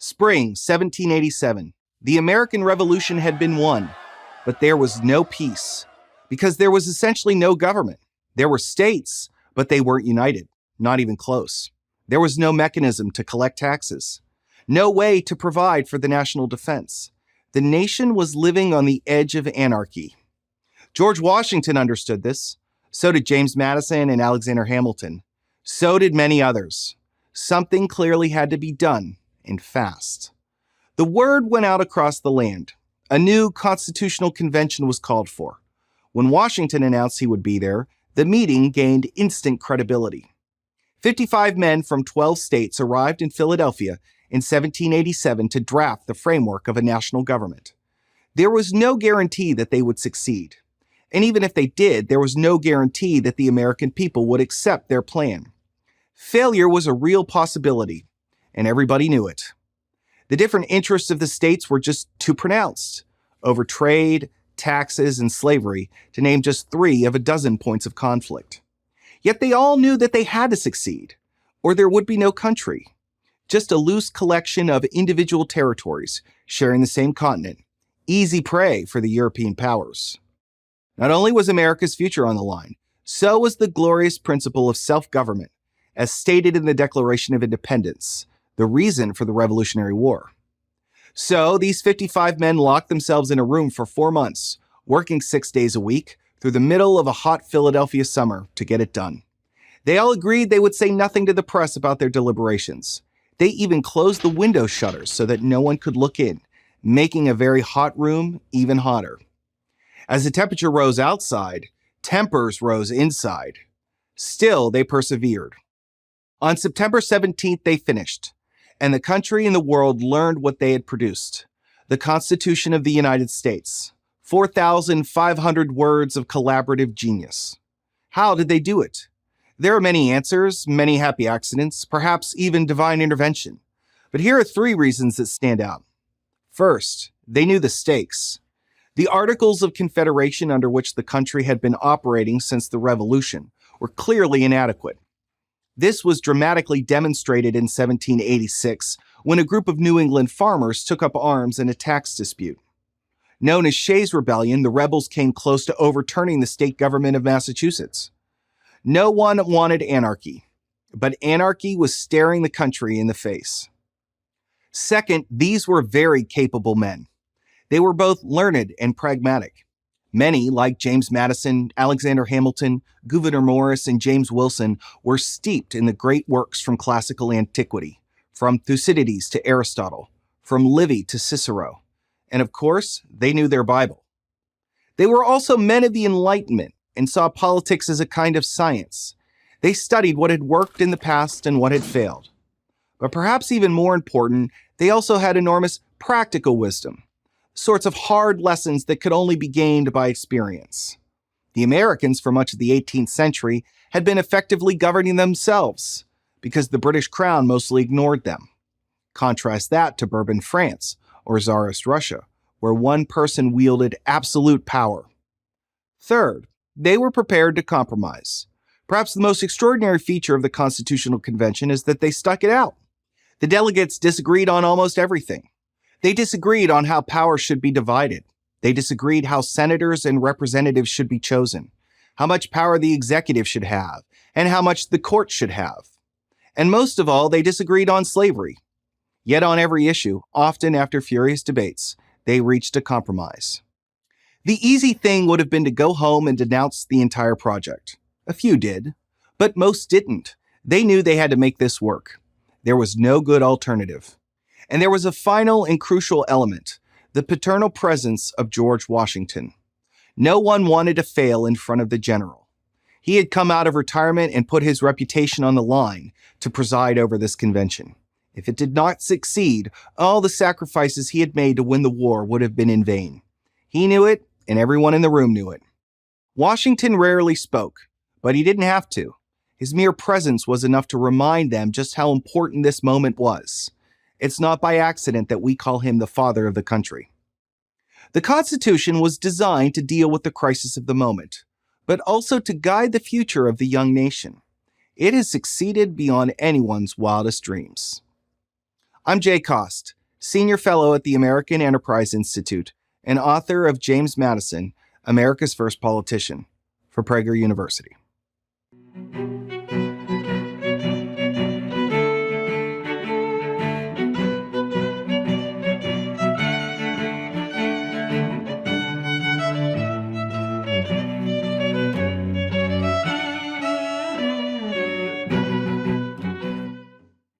Spring 1787. The American Revolution had been won, but there was no peace because there was essentially no government. There were states, but they weren't united, not even close. There was no mechanism to collect taxes, no way to provide for the national defense. The nation was living on the edge of anarchy. George Washington understood this. So did James Madison and Alexander Hamilton. So did many others. Something clearly had to be done, and fast. The word went out across the land. A new constitutional convention was called for. When Washington announced he would be there, the meeting gained instant credibility. 55 men from 12 states arrived in Philadelphia in 1787 to draft the framework of a national government. There was no guarantee that they would succeed. And even if they did, there was no guarantee that the American people would accept their plan. Failure was a real possibility, and everybody knew it. The different interests of the states were just too pronounced, over trade, taxes, and slavery, to name just 3 of a dozen points of conflict. Yet they all knew that they had to succeed, or there would be no country. Just a loose collection of individual territories sharing the same continent, easy prey for the European powers. Not only was America's future on the line, so was the glorious principle of self-government, as stated in the Declaration of Independence, the reason for the Revolutionary War. So these 55 men locked themselves in a room for 4 months, working 6 days a week through the middle of a hot Philadelphia summer to get it done. They all agreed they would say nothing to the press about their deliberations. They even closed the window shutters so that no one could look in, making a very hot room even hotter. As the temperature rose outside, tempers rose inside. Still, they persevered. On September 17th, they finished, and the country and the world learned what they had produced. The Constitution of the United States. 4,500 words of collaborative genius. How did they do it? There are many answers, many happy accidents, perhaps even divine intervention. But here are 3 reasons that stand out. First, they knew the stakes. The Articles of Confederation under which the country had been operating since the Revolution were clearly inadequate. This was dramatically demonstrated in 1786 when a group of New England farmers took up arms in a tax dispute. Known as Shays' Rebellion, the rebels came close to overturning the state government of Massachusetts. No one wanted anarchy, but anarchy was staring the country in the face. Second, these were very capable men. They were both learned and pragmatic. Many, like James Madison, Alexander Hamilton, Gouverneur Morris, and James Wilson, were steeped in the great works from classical antiquity, from Thucydides to Aristotle, from Livy to Cicero. And of course, they knew their Bible. They were also men of the Enlightenment and saw politics as a kind of science. They studied what had worked in the past and what had failed. But perhaps even more important, they also had enormous practical wisdom. Sorts of hard lessons that could only be gained by experience. The Americans, for much of the 18th century, had been effectively governing themselves because the British crown mostly ignored them. Contrast that to Bourbon France or Tsarist Russia, where one person wielded absolute power. Third, they were prepared to compromise. Perhaps the most extraordinary feature of the Constitutional Convention is that they stuck it out. The delegates disagreed on almost everything. They disagreed on how power should be divided. They disagreed how senators and representatives should be chosen, how much power the executive should have, and how much the court should have. And most of all, they disagreed on slavery. Yet on every issue, often after furious debates, they reached a compromise. The easy thing would have been to go home and denounce the entire project. A few did, but most didn't. They knew they had to make this work. There was no good alternative. And there was a final and crucial element, the paternal presence of George Washington. No one wanted to fail in front of the general. He had come out of retirement and put his reputation on the line to preside over this convention. If it did not succeed, all the sacrifices he had made to win the war would have been in vain. He knew it, and everyone in the room knew it. Washington rarely spoke, but he didn't have to. His mere presence was enough to remind them just how important this moment was. It's not by accident that we call him the father of the country. The Constitution was designed to deal with the crisis of the moment, but also to guide the future of the young nation. It has succeeded beyond anyone's wildest dreams. I'm Jay Cost, Senior Fellow at the American Enterprise Institute and author of James Madison, America's First Politician, for Prager University.